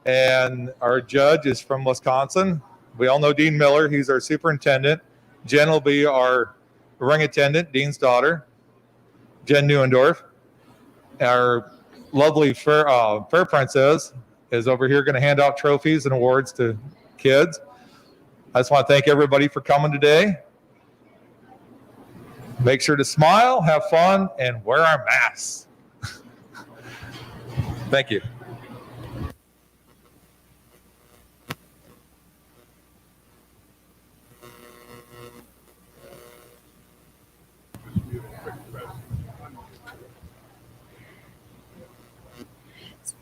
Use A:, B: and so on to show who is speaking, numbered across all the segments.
A: And our judge is from Wisconsin. We all know Dean Miller. He's our superintendent. Jen will be our ring attendant, Dean's daughter, Jen Neuendorf. Our lovely fair princess is over here going to hand out trophies and awards to kids. I just want to thank everybody for coming today. Make sure to smile, have fun, and wear our masks. Thank you.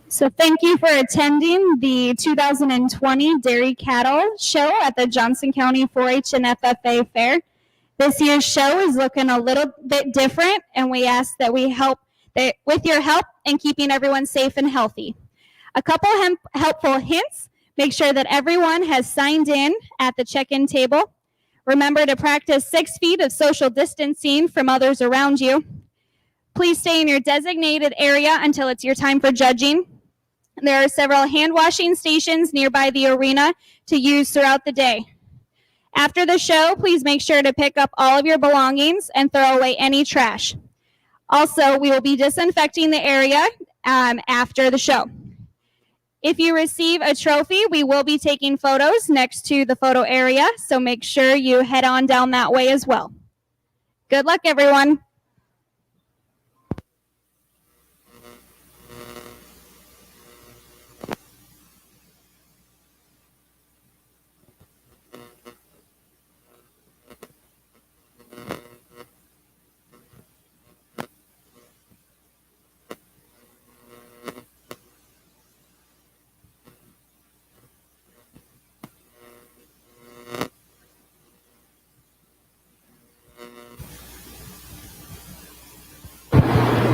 B: So thank you for attending the 2020 Dairy Cattle Show at the Johnson County 4-H and FFA Fair. This year's show is looking a little bit different, and we ask that we help with your help in keeping everyone safe and healthy. A couple helpful hints: make sure that everyone has signed in at the check-in table. Remember to practice 6 feet of social distancing from others around you. Please stay in your designated area until it's your time for judging. There are several hand washing stations nearby the arena to use throughout the day. After the show, please make sure to pick up all of your belongings and throw away any trash. Also, we will be disinfecting the area after the show. If you receive a trophy, we will be taking photos next to the photo area, so make sure you head on down that way as well. Good luck, everyone.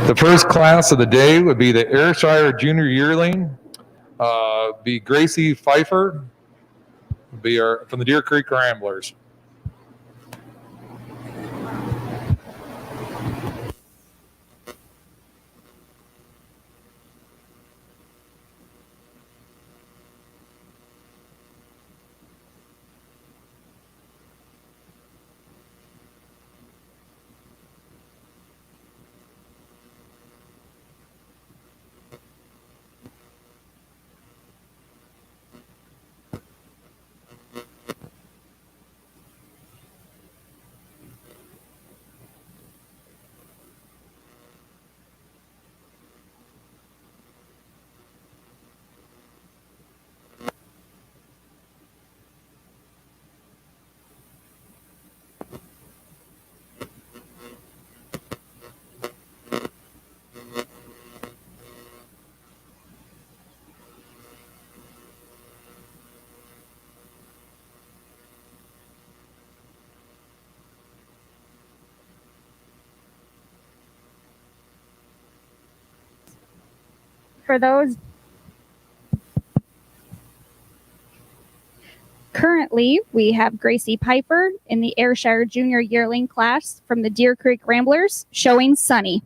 A: The first class of the day would be the Ayrshire Junior Yearling. Be Gracie Pfeiffer, be from the Deer Creek Ramblers.
B: For those currently, we have Gracie Piper in the Ayrshire Junior Yearling class from the Deer Creek Ramblers showing Sunny.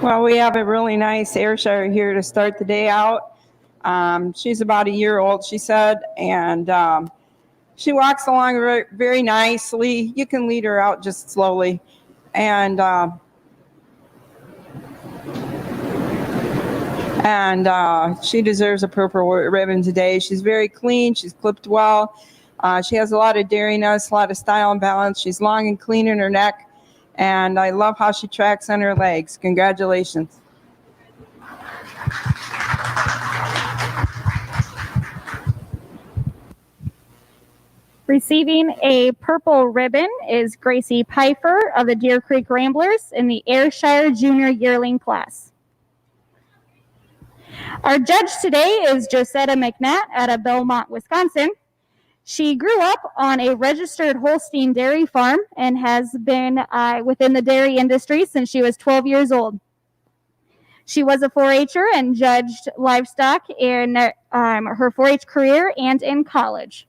C: Well, we have a really nice Ayrshire here to start the day out. She's about a year old, she said, and she walks along very, very nicely. You can lead her out just slowly. And she deserves a purple ribbon today. She's very clean. She's clipped well. She has a lot of dariness, a lot of style and balance. She's long and clean in her neck. And I love how she tracks on her legs. Congratulations.
B: Receiving a purple ribbon is Gracie Pfeiffer of the Deer Creek Ramblers in the Ayrshire Junior Yearling class. Our judge today is Josetta McNatt out of Belmont, Wisconsin. She grew up on a registered Holstein dairy farm and has been within the dairy industry since she was 12 years old. She was a 4-H'er and judged livestock in her 4-H career and in college.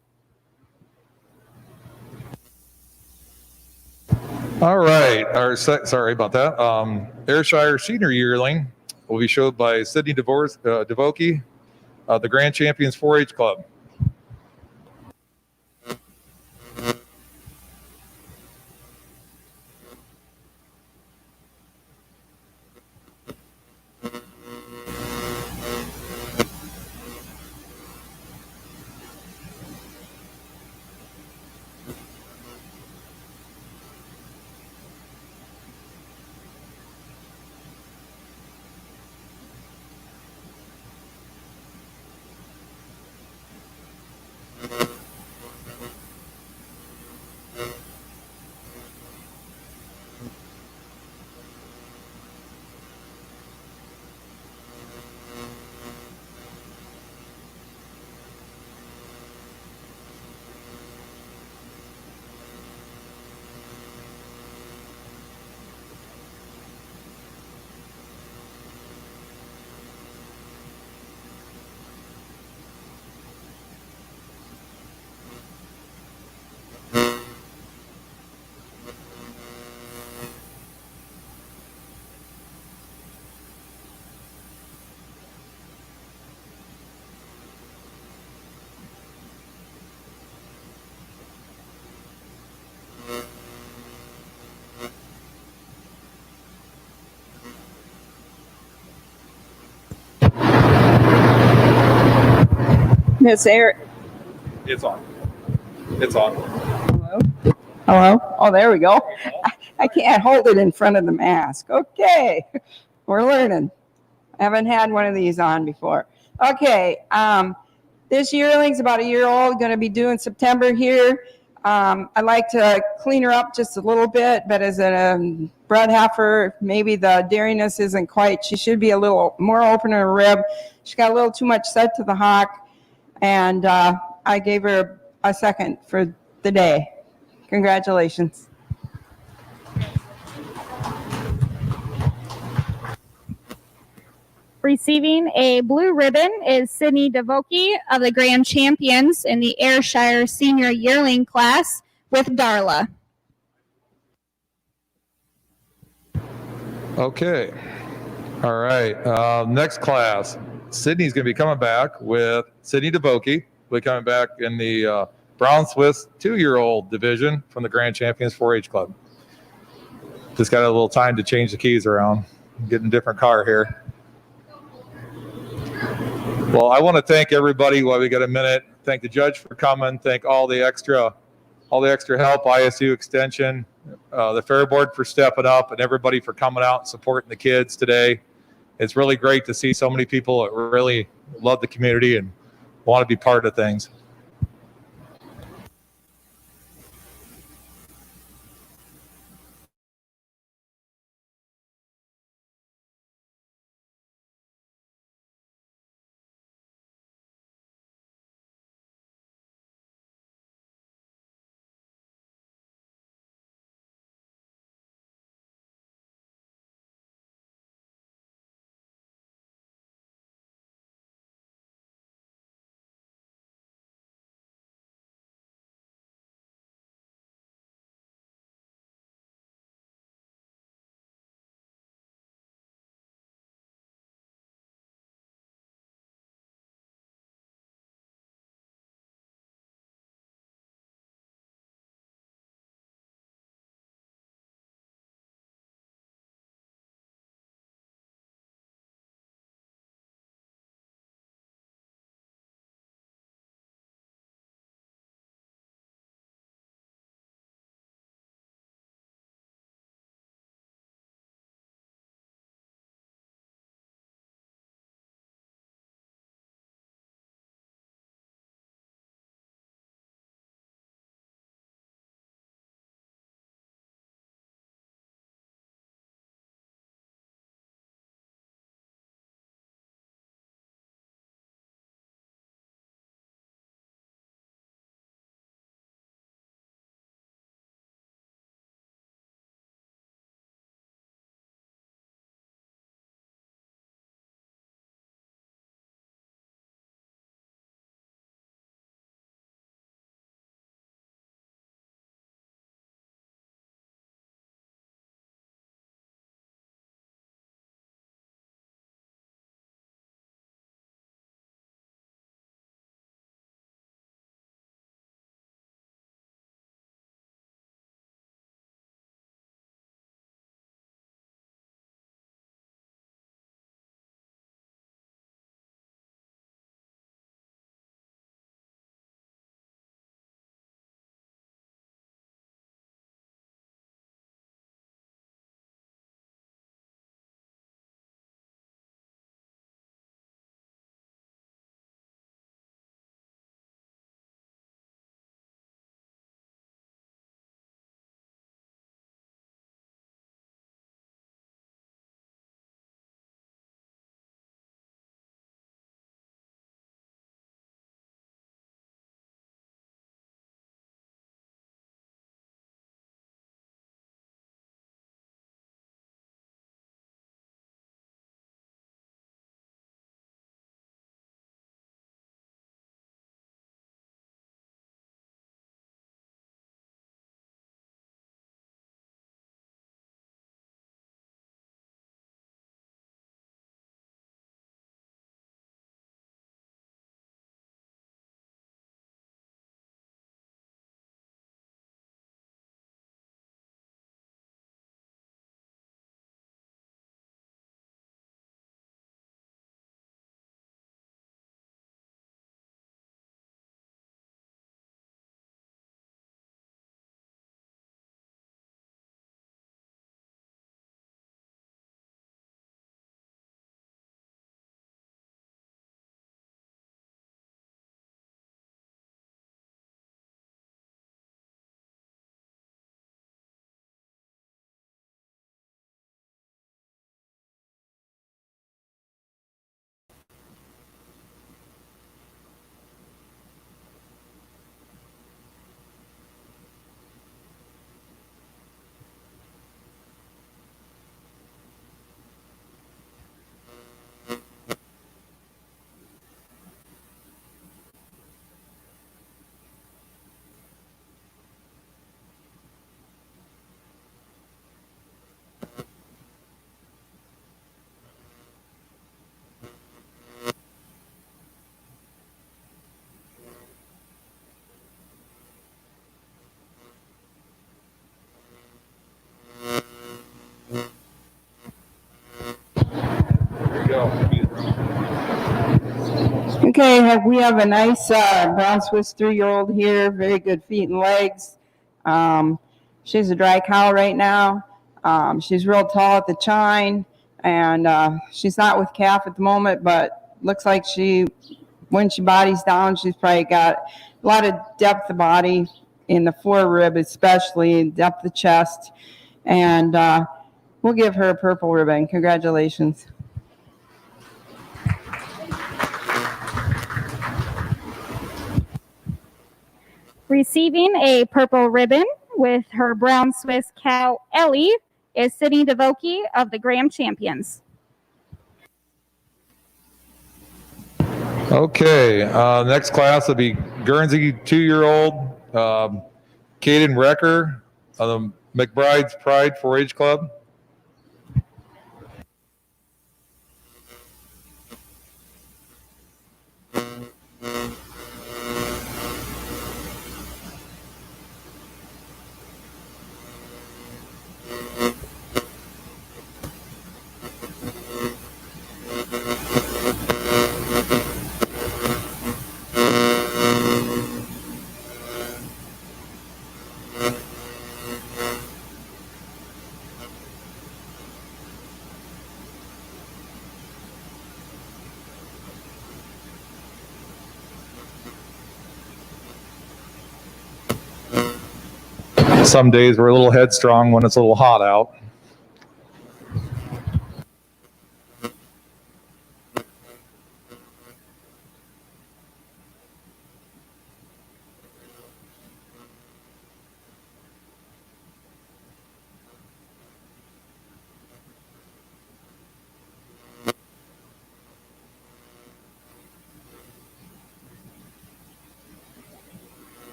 A: All right. Sorry about that. Ayrshire Senior Yearling will be showed by Sydney DeVokie of the Grand Champions 4-H Club.
C: Miss Eric.
A: It's on. It's on.
C: Hello? Hello? Oh, there we go. I can't hold it in front of the mask. Okay. We're learning. I haven't had one of these on before. Okay. This yearling's about a year old, going to be due in September here. I like to clean her up just a little bit, but as a bred heifer, maybe the dairiness isn't quite. She should be a little more open in her rib. She got a little too much set to the hock, and I gave her a second for the day. Congratulations.
B: Receiving a blue ribbon is Sydney DeVokie of the Grand Champions in the Ayrshire Senior Yearling class with Darla.
A: Okay. All right. Next class. Sydney's going to be coming back with Sydney DeVokie. We'll be coming back in the Brown Swiss 2-year-old division from the Grand Champions 4-H Club. Just got a little time to change the keys around. Getting a different car here. Well, I want to thank everybody while we got a minute. Thank the judge for coming. Thank all the extra help, ISU Extension, the Fair Board for stepping up, and everybody for coming out and supporting the kids today. It's really great to see so many people that really love the community and want to be part of things. There you go.
C: Okay, we have a nice brown Swiss 3-year-old here, very good feet and legs. She's a dry cow right now. She's real tall at the chine, and she's not with calf at the moment, but looks like when she bodies down, she's probably got a lot of depth of body in the forerib, especially depth of chest, and we'll give her a purple ribbon. Congratulations.
B: Receiving a purple ribbon with her brown Swiss cow Ellie is Sydney DeVoke of the Graham Champions.
A: Okay, next class will be Guernsey 2-year-old Caden Recker of the McBride's Pride 4-H Club. Some days we're a little headstrong when it's a little hot out.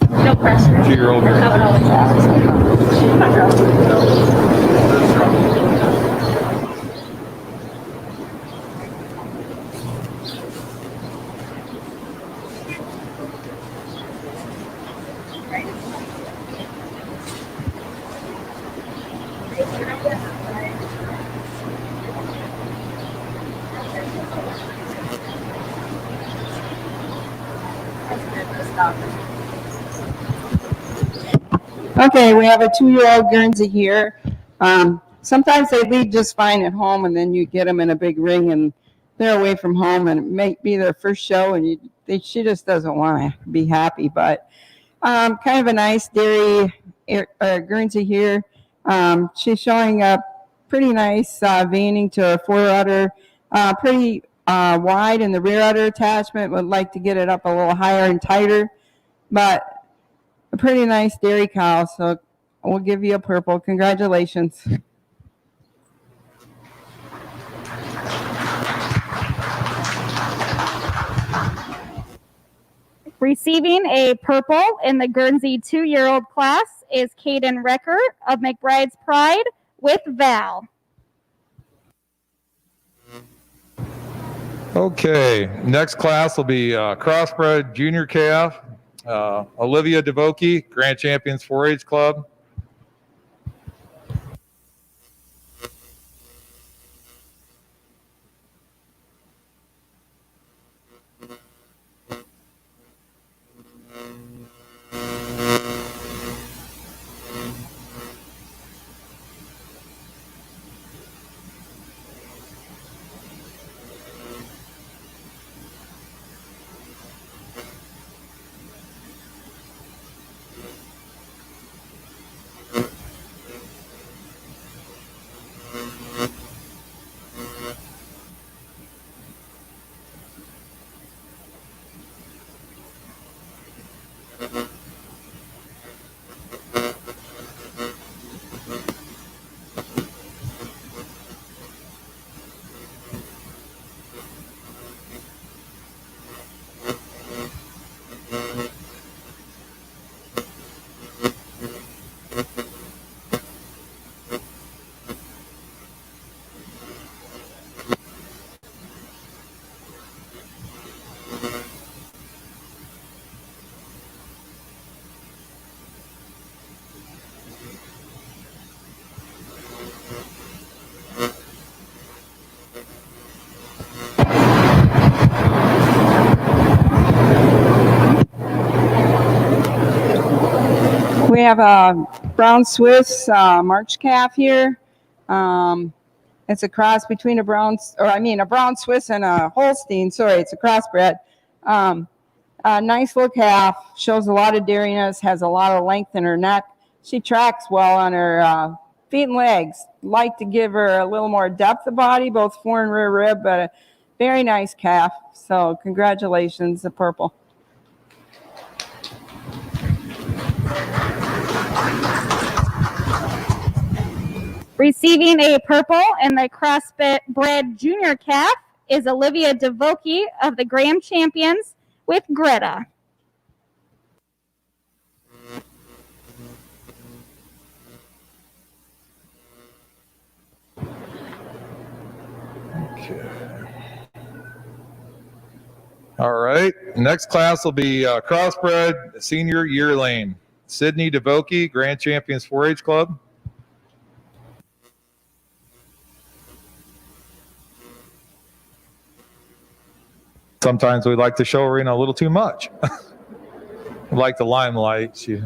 B: No pressure.
A: 2-year-old girl.
B: Have it all
C: Okay, we have a 2-year-old Guernsey here. Sometimes they lead just fine at home, and then you get them in a big ring, and they're away from home, and it may be their first show, and she just doesn't want to be happy. But kind of a nice dairy Guernsey here. She's showing a pretty nice veining to her fore udder, pretty wide in the rear udder attachment. Would like to get it up a little higher and tighter, but a pretty nice dairy cow, so we'll give you a purple. Congratulations.
B: Receiving a purple in the Guernsey 2-year-old class is Caden Recker of McBride's Pride with Val.
A: Okay, next class will be Crossbred Junior Calf, Olivia DeVoke, Grand Champions 4-H Club.
C: We have a brown Swiss March calf here. It's a cross between a brown Swiss and a Holstein. Sorry, it's a crossbred. A nice little calf, shows a lot of dariness, has a lot of length in her neck. She tracks well on her feet and legs. Like to give her a little more depth of body, both fore and rear rib, but a very nice calf. So congratulations, the purple.
B: Receiving a purple in the crossbred junior calf is Olivia DeVoki of the Graham Champions with Greta.
A: All right. Next class will be crossbred senior yearling. Sydney DeVoki, Grand Champions 4-H Club. Sometimes we like to show Arena a little too much. Like the limelight, she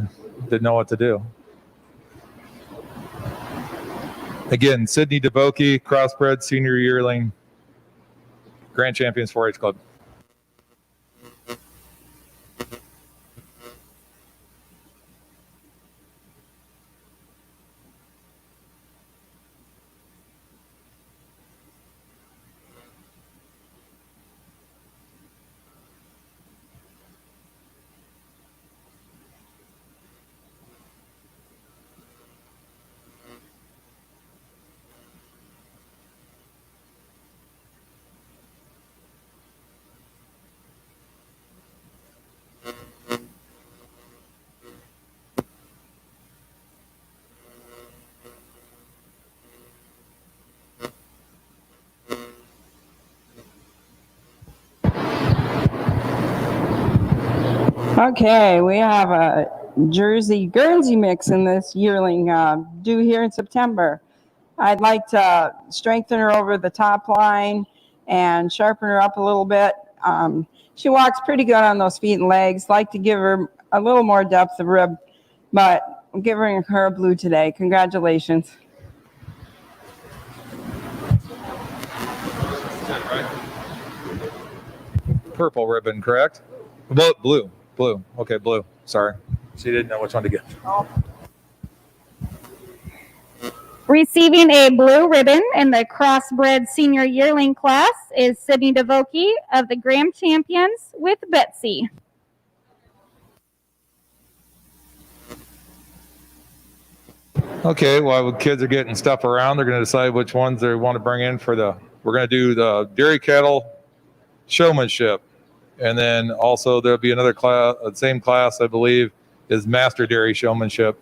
A: didn't know what to do. Again, Sydney DeVoki, crossbred senior yearling, Grand Champions 4-H Club.
C: Okay, we have a Jersey Guernsey mix in this yearling due here in September. I'd like to strengthen her over the top line and sharpen her up a little bit. She walks pretty good on those feet and legs. Like to give her a little more depth of rib, but I'm giving her a blue today. Congratulations.
A: Purple ribbon, correct? Blue. Okay, blue. Sorry. She didn't know which one to get.
B: Receiving a blue ribbon in the crossbred senior yearling class is Sydney DeVoki of the Graham Champions with Betsy.
A: Okay, while the kids are getting stuff around, they're going to decide which ones they want to bring in for we're going to do the dairy cattle showmanship. And then also there'll be another class, the same class, I believe, is master dairy showmanship.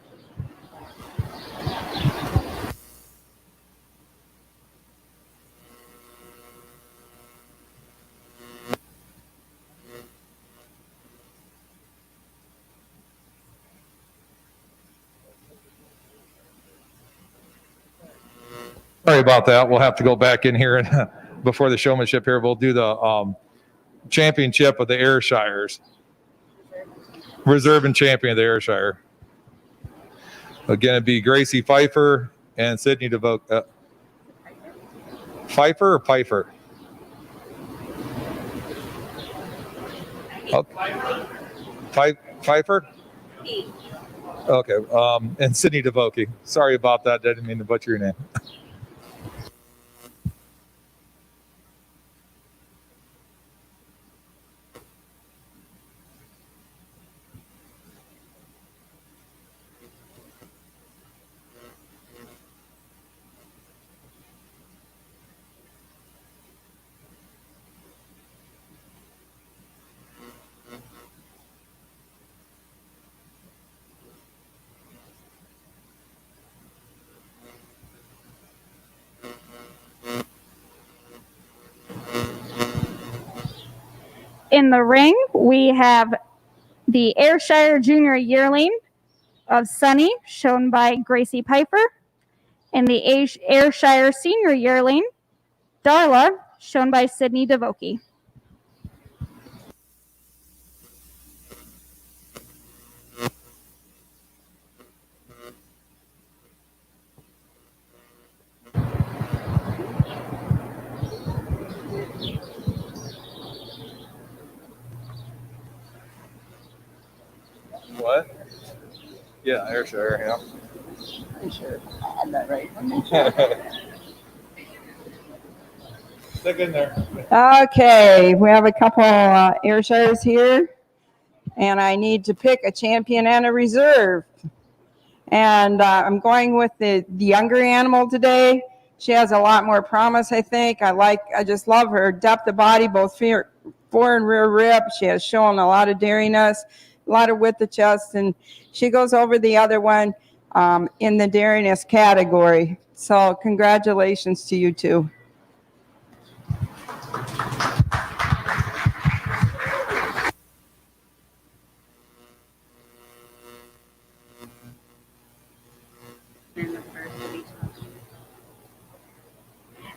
A: Sorry about that. We'll have to go back in here and before the showmanship here, we'll do the championship of the Ayrshires. Reserve and champion of the Ayrshire. Again, it'd be Gracie Pfeiffer and Sydney DeVoki. Pfeiffer or Pfeiffer? Okay. Pfeiffer? Okay. And Sydney DeVoki. Sorry about that. I didn't mean to butcher your name.
B: in the ring, we have the Ayrshire Junior Yearling of Sunny, shown by Gracie Piper, and the Ayrshire Senior Yearling, Darla, shown by Sydney DeVokie.
A: What? Yeah, Ayrshire, yeah.
C: I'm sure I had that right.
A: Stick in there.
C: Okay, we have a couple Ayrshires here, and I need to pick a champion and a reserve. And I'm going with the younger animal today. She has a lot more promise, I think. I just love her depth of body, both fore and rear rib. She has shown a lot of dariness, a lot of width of chest, and she goes over the other one in the dariness category. So congratulations to you two.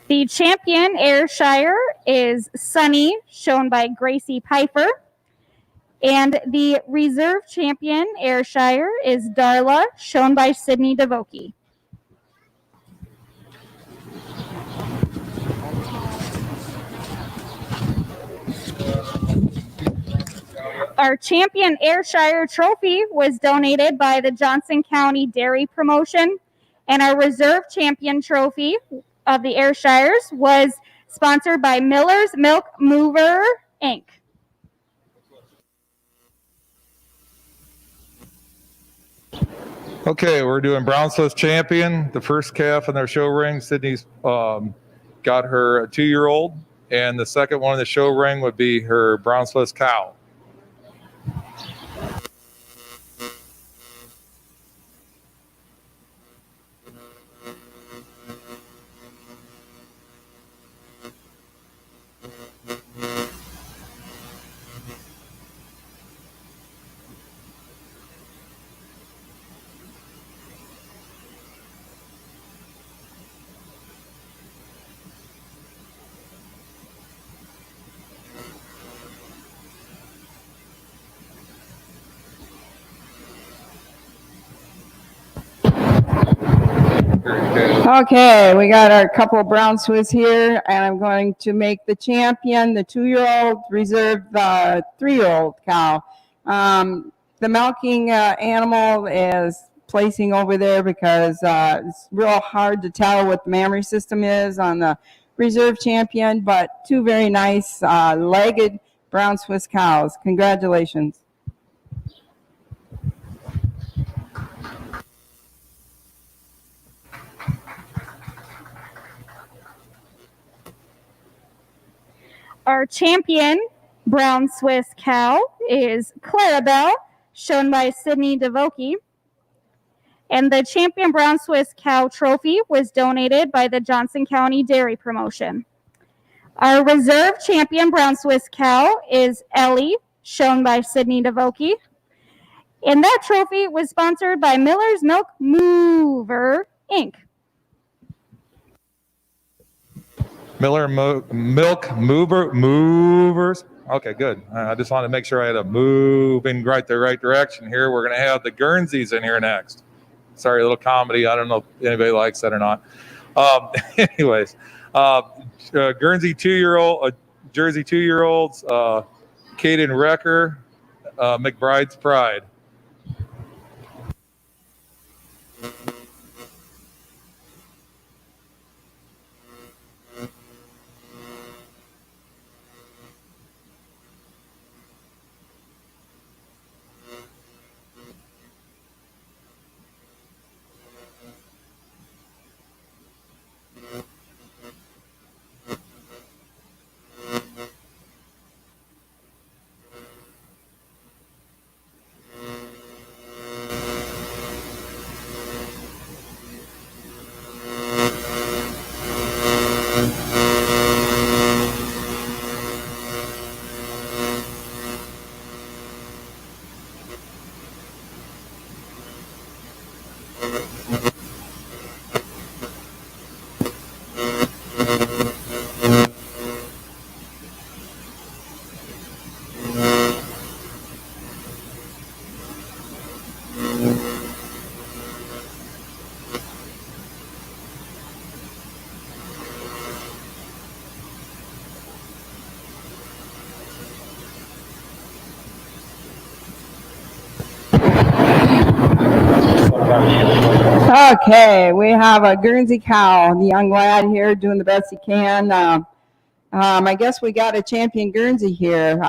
B: The champion Ayrshire is Sunny, shown by Gracie Piper. And the reserve champion Ayrshire is Darla, shown by Sydney DeVokie. Our champion Ayrshire trophy was donated by the Johnson County Dairy Promotion, and our reserve champion trophy of the Ayrshires was sponsored by Miller's Milk Mover, Inc.
A: Okay, we're doing Brown Swiss champion. The first calf in their show ring, Sydney's got her 2-year-old, and the second one in the show ring would be her Brown Swiss cow.
C: Okay, we got our couple of Brown Swiss here, and I'm going to make the champion, the 2-year-old, reserve the 3-year-old cow. The milking animal is placing over there because it's real hard to tell what the mammary system is on the reserve champion, but two very nice legged Brown Swiss cows. Congratulations.
B: Our champion Brown Swiss cow is Clarabelle, shown by Sydney DeVokie. And the champion Brown Swiss cow trophy was donated by the Johnson County Dairy Promotion. Our reserve champion Brown Swiss cow is Ellie, shown by Sydney DeVokie. And that trophy was sponsored by Miller's Milk Mover, Inc.
A: Miller Milk Movers. Okay, good. I just wanted to make sure I had a move in the right direction here. We're going to have the Guernseys in here next. Sorry, a little comedy. I don't know if anybody likes that or not. Anyways, Guernsey 2-year-old, Jersey 2-year-olds, Caden Recker, McBride's Pride.
C: Okay, we have a Guernsey cow, the young lad here doing the best he can. I guess we got a champion Guernsey here.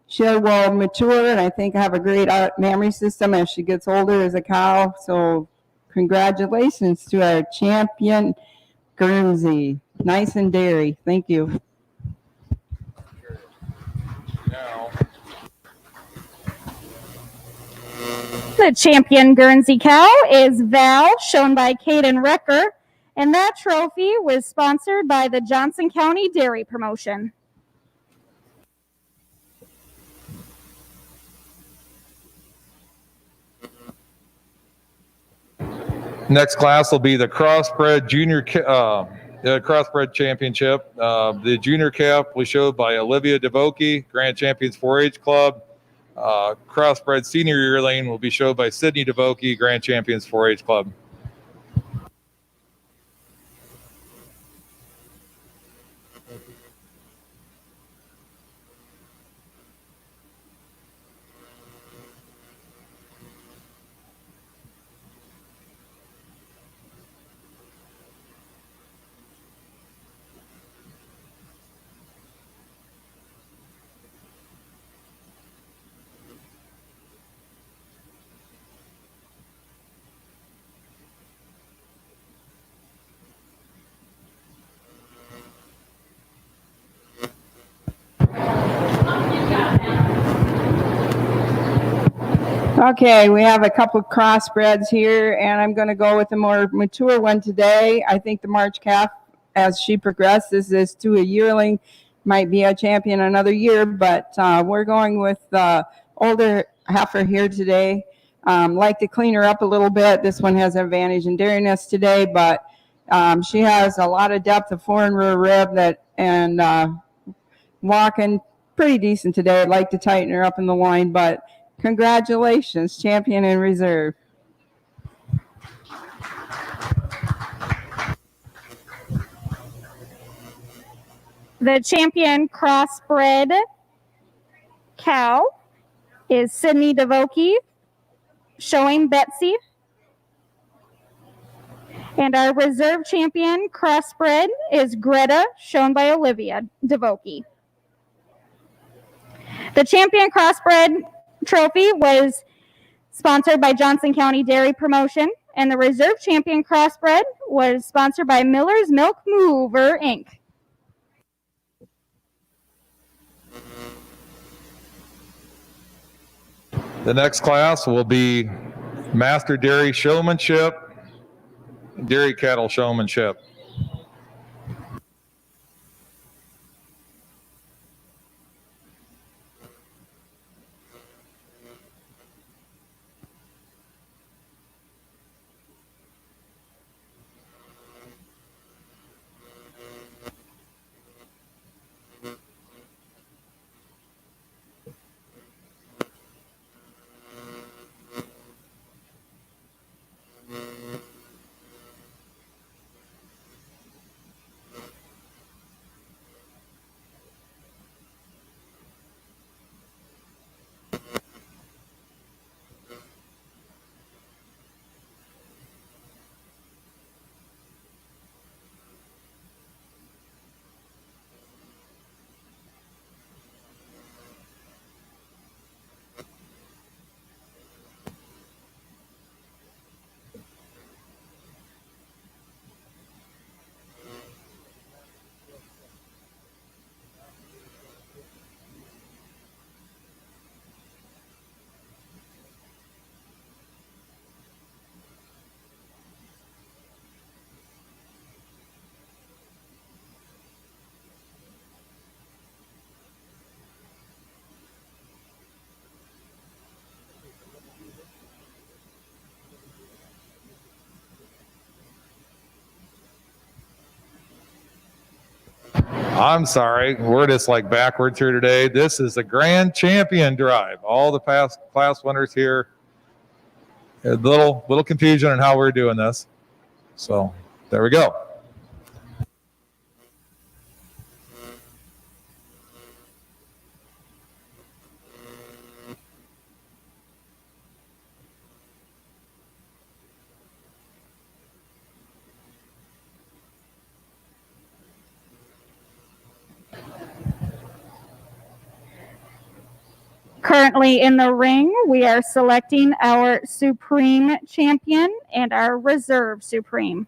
C: She will mature and I think have a great mammary system as she gets older as a cow. So congratulations to our champion Guernsey. Nice and dairy. Thank you.
A: Now,
B: The champion Guernsey cow is Val, shown by Caden Recker, and that trophy was sponsored by the Johnson County Dairy Promotion.
A: next class will be the Crossbred Junior Crossbred Championship. The Junior Cap was showed by Olivia DeVoki, Grand Champions 4-H Club. Crossbred Senior Yearling will be showed by Sydney DeVoki, Grand Champions 4-H Club.
C: Okay, we have a couple crossbreds here, and I'm going to go with the more mature one today. I think the March calf, as she progresses, is to a yearling, might be a champion another year, but we're going with the older heifer here today. Like to clean her up a little bit. This one has an advantage in dairiness today, but she has a lot of depth of fore and rear rib and walking pretty decent today. I'd like to tighten her up in the line, but congratulations, champion in reserve.
B: The champion crossbred cow is Sydney DeVoki, showing Betsy. And our reserve champion crossbred is Greta, shown by Olivia DeVoki. The champion crossbred trophy was sponsored by Johnson County Dairy Promotion, and the reserve champion crossbred was sponsored by Miller's Milk Mover, Inc.
A: The next class will be Master Dairy Showmanship, Dairy Cattle Showmanship. I'm sorry, we're just like backwards here today. This is the Grand Champion Drive. All the past class winners here. A little confusion on how we're doing this. So there we go.
B: Currently in the ring, we are selecting our Supreme Champion and our Reserve Supreme.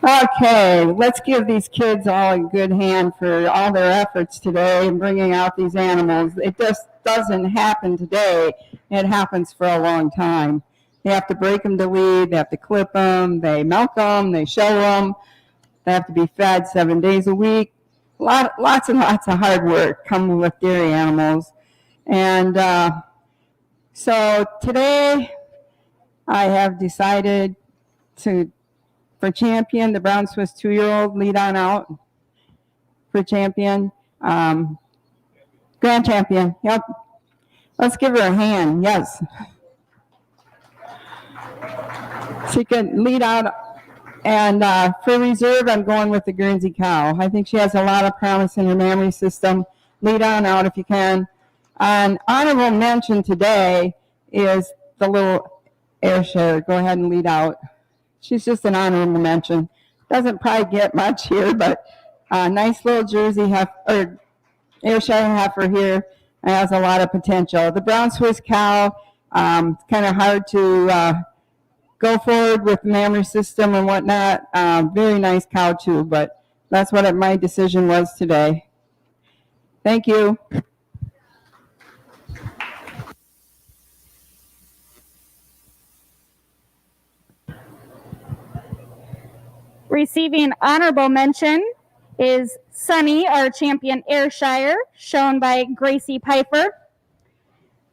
C: Okay, let's give these kids all a good hand for all their efforts today in bringing out these animals. It just doesn't happen today. It happens for a long time. They have to break them to lead. They have to clip them. They milk them. They show them. They have to be fed 7 days a week. Lots and lots of hard work coming with dairy animals. And so today I have decided for champion, the brown Swiss 2-year-old, lead on out for champion. Grand champion, yep. Let's give her a hand, yes. She can lead out. And for reserve, I'm going with the Guernsey cow. I think she has a lot of promise in her mammary system. Lead on out if you can. An honorable mention today is the little Ayrshire. Go ahead and lead out. She's just an honorable mention. Doesn't probably get much here, but nice little Jersey or Ayrshire heifer here. Has a lot of potential. The brown Swiss cow, it's kind of hard to go forward with the mammary system and whatnot. Very nice cow too, but that's what my decision was today. Thank you.
B: Receiving honorable mention is Sunny, our champion Ayrshire, shown by Gracie Piper.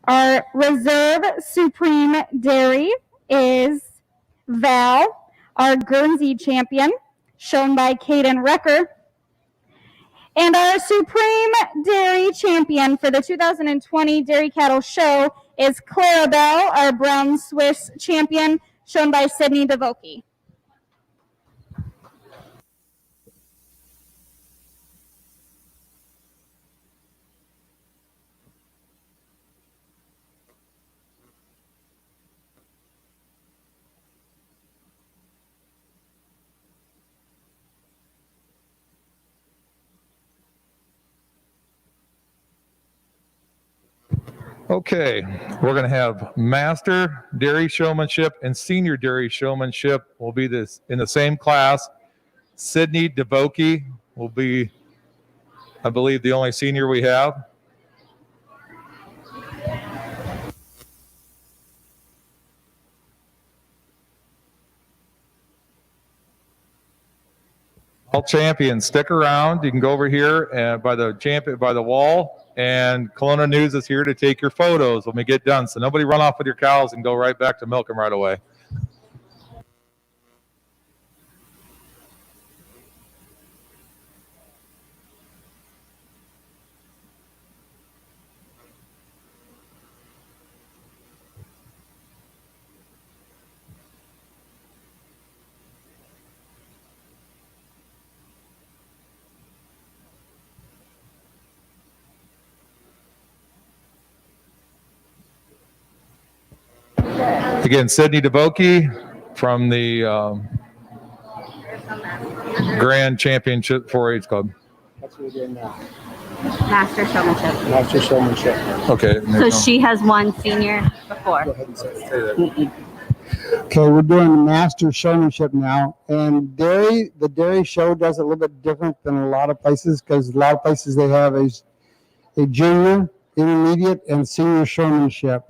B: Our Reserve Supreme Dairy is Val, our Guernsey champion, shown by Caden Recker. And our Supreme Dairy champion for the 2020 Dairy Cattle Show is Clarabelle, our brown Swiss champion, shown by Sydney DeVoke.
A: Okay, we're going to have Master Dairy Showmanship and Senior Dairy Showmanship will be this in the same class. Sydney DeVoke will be, I believe, the only senior we have. All champions, stick around. You can go over here and by the wall, and Kelowna News is here to take your photos when we get done. So nobody run off with your cows and go right back to milk them right away. Again, Sydney DeVoke from the Grand Championship 4-H Club.
D: That's what we're doing now.
E: Master Showmanship.
D: Master Showmanship.
A: Okay.
E: So she has won senior before.
D: Go ahead and say that. Okay, we're doing the Master Showmanship now. And the dairy show does it a little bit different than a lot of places because a lot of places they have a junior, intermediate, and senior showmanship.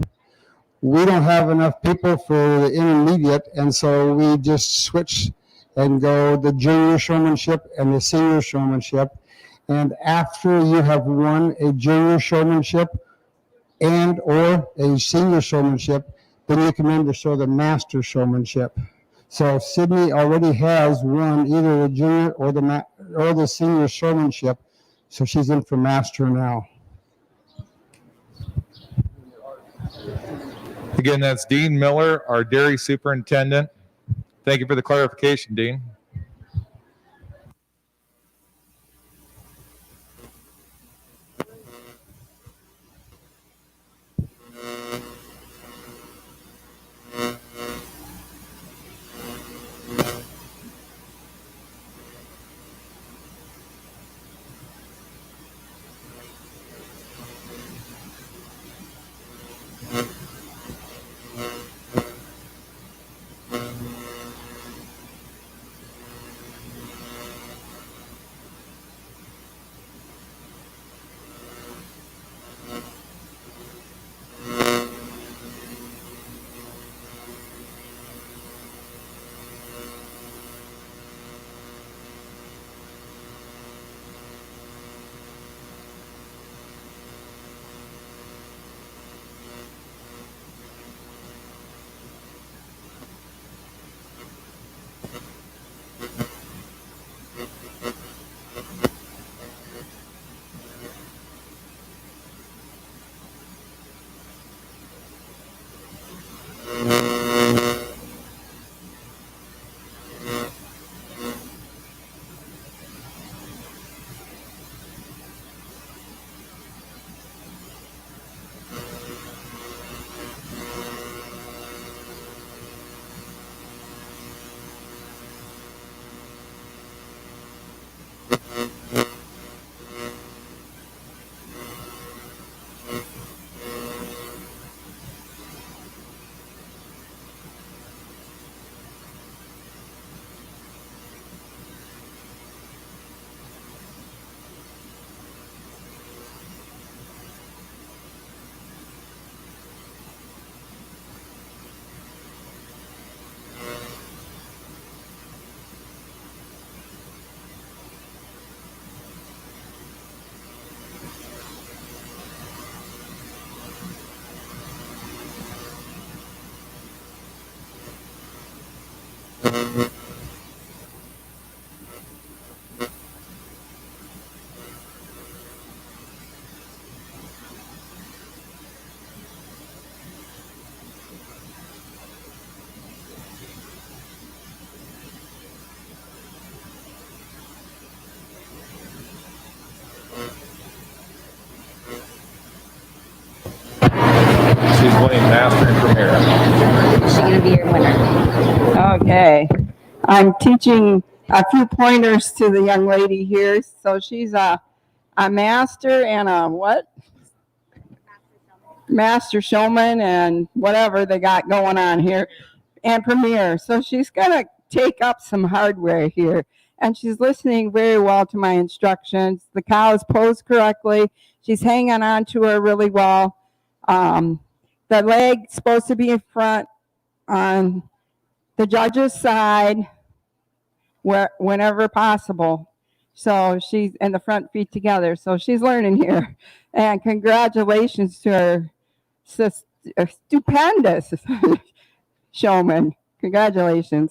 D: We don't have enough people for the intermediate, and so we just switch and go the junior showmanship and the senior showmanship. And after you have won a junior showmanship and or a senior showmanship, then you come in to show the master showmanship. So Sydney already has won either the junior or the senior showmanship, so she's in for master now.
A: Again, that's Dean Miller, our dairy superintendent. Thank you for the clarification, Dean. She's winning Master and Premier.
E: She's going to be your winner.
C: Okay. I'm teaching a few pointers to the young lady here. So she's a master and a what? Master Showman and whatever they got going on here, and Premier. So she's gonna take up some hardware here, and she's listening very well to my instructions. The cow is posed correctly. She's hanging on to her really well. The leg's supposed to be in front on the judge's side whenever possible. So she's in the front feet together. So she's learning here. And congratulations to her stupendous showman. Congratulations.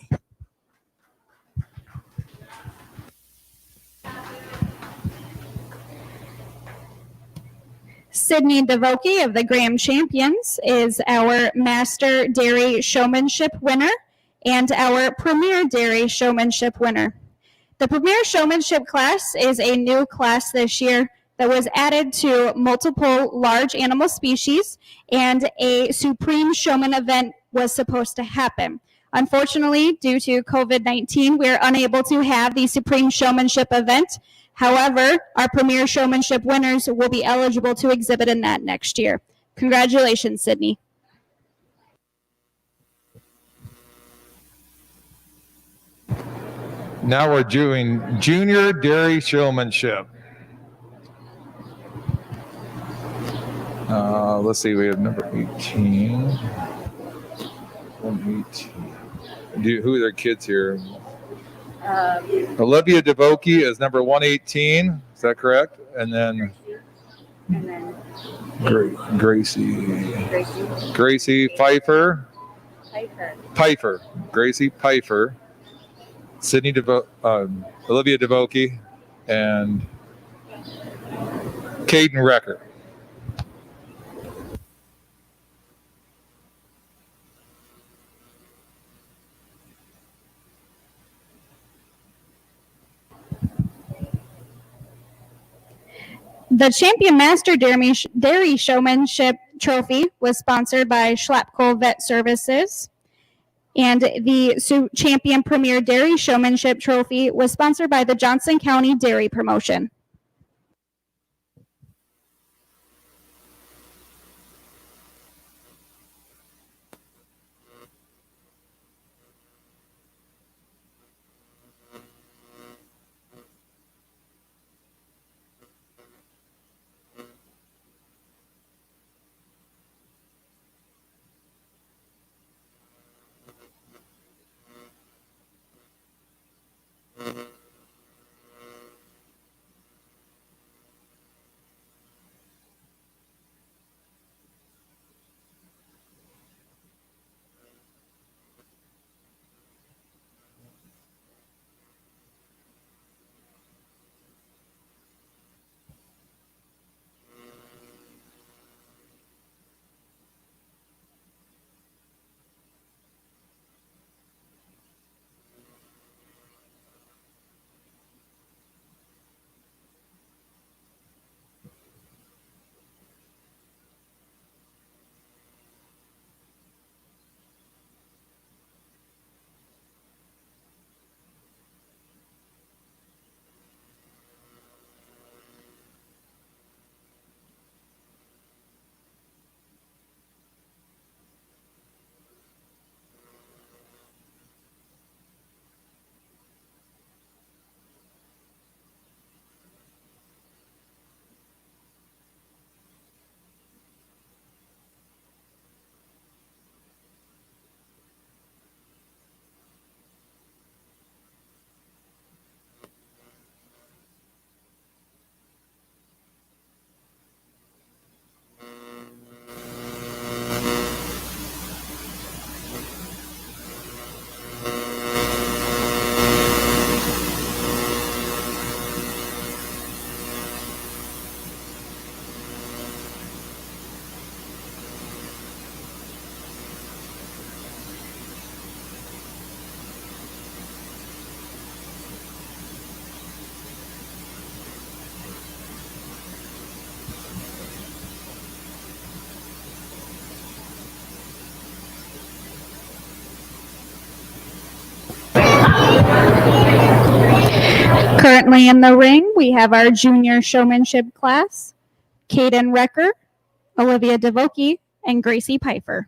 B: Sydney DeVokie of the Graham Champions is our Master Dairy Showmanship winner and our Premier Dairy Showmanship winner. The Premier Showmanship class is a new class this year that was added to multiple large animal species, and a Supreme Showman event was supposed to happen. Unfortunately, due to COVID-19, we are unable to have the Supreme Showmanship event. However, our Premier Showmanship winners will be eligible to exhibit in that next year. Congratulations, Sydney.
A: Now we're doing Junior Dairy Showmanship. Let's see, we have number 18. 118. Who are their kids here? Olivia DeVokie is number 118. Is that correct? And then Gracie Pfeiffer. Gracie Pfeiffer. Sydney Olivia DeVokie, and Caden Recker.
B: The Champion Master Dairy Showmanship Trophy was sponsored by Schlapco Vet Services. And the Champion Premier Dairy Showmanship Trophy was sponsored by the Johnson County Dairy Promotion. Currently in the ring, we have our junior showmanship class, Caden Recker Olivia DeVoke, and Gracie Pfeiffer.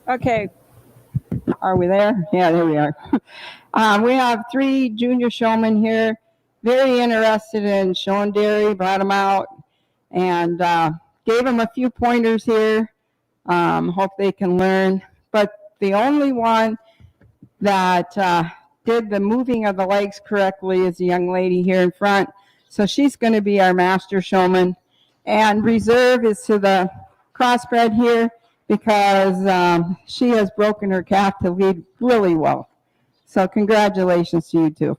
C: Okay. Are we there? Yeah, there we are. We have 3 junior showmen here, very interested in showing dairy, brought them out, and gave them a few pointers here. Hope they can learn. But the only one that did the moving of the legs correctly is the young lady here in front. So she's going to be our master showman. And reserve is to the crossbred here because she has broken her calf to lead really well. So congratulations to you two.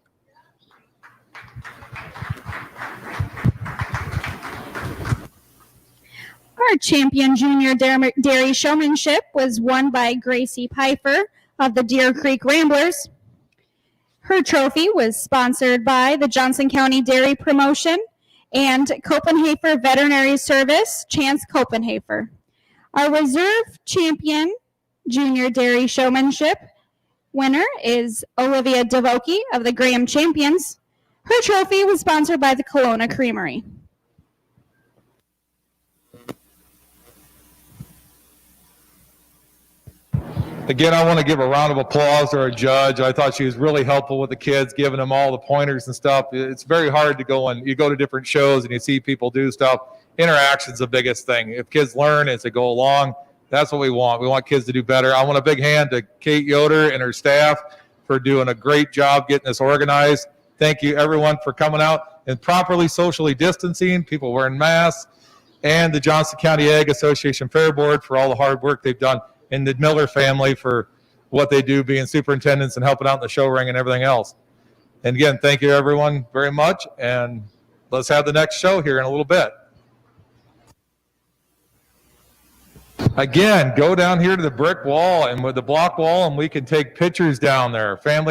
B: Our champion junior dairy showmanship was won by Gracie Pfeiffer of the Deer Creek Ramblers. Her trophy was sponsored by the Johnson County Dairy Promotion and Copenhagen Veterinary Service, Chance Copenhagen. Our reserve champion junior dairy showmanship winner is Olivia DeVoke of the Graham Champions. Her trophy was sponsored by the Kelowna Creamery.
A: Again, I want to give a round of applause to our judge. I thought she was really helpful with the kids, giving them all the pointers and stuff. It's very hard to go and you go to different shows and you see people do stuff. Interaction's the biggest thing. If kids learn as they go along, that's what we want. We want kids to do better. I want a big hand to Kate Yoder and her staff for doing a great job getting this organized. Thank you, everyone, for coming out and properly socially distancing, people wearing masks, and the Johnson County Ag Association Fair Board for all the hard work they've done, and the Miller family for what they do being superintendents and helping out in the show ring and everything else. And again, thank you, everyone, very much, and let's have the next show here in a little bit. Again, go down here to the brick wall and with the block wall, and we can take pictures down there. Family